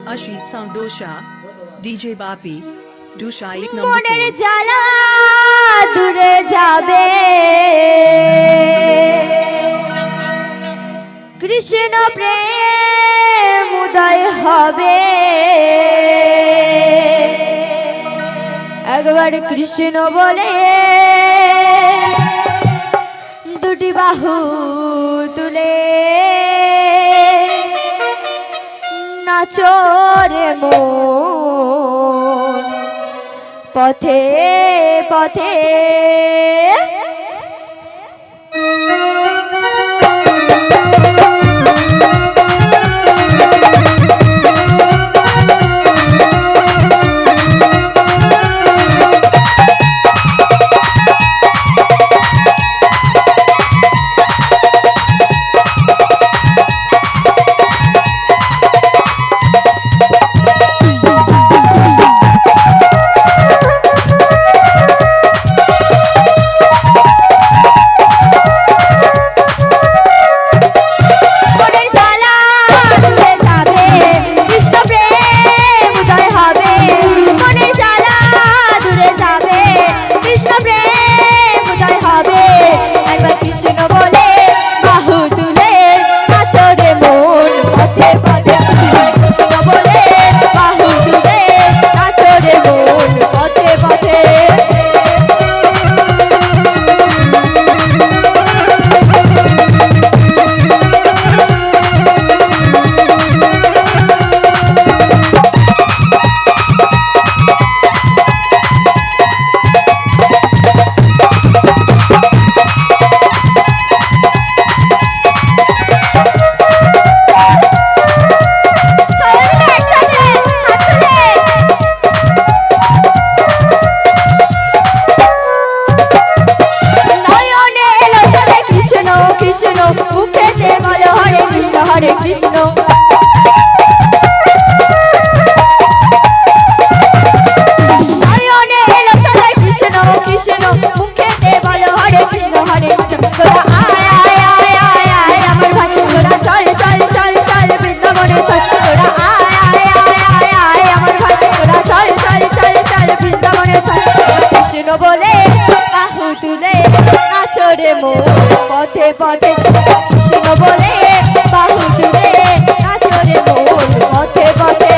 Ashit Sound Dosha, DJ Bapi, Dosha ek number মনের 4. জ্বালা দূরে যাবে কৃষ্ণ প্রেম উদয় হবে একবার কৃষ্ণ বলে দুটি বাহু তুলে নাচো রে মন পথে পথে মুখেতে বলো হরে কৃষ্ণ হরে কৃষ্ণ নয়নে এলো সদাই কৃষ্ণ কৃষ্ণ মুখেতে বলো হরে কৃষ্ণ হরে কৃষ্ণ তোরা আয় আয় আয় আয় আয় আমার ভাই তোরা চল চল চল চল বৃন্দাবনে চল তোরা আয় আয় আয় আয় আয় আমার ভাই তোরা চল চল চল চল বৃন্দাবনে চল কৃষ্ণ বলে বাহু তুলে নাচো রে মন পথে পথে কৃষ্ণ বলে বাহু তুলে নাচো রে মন পথে পথে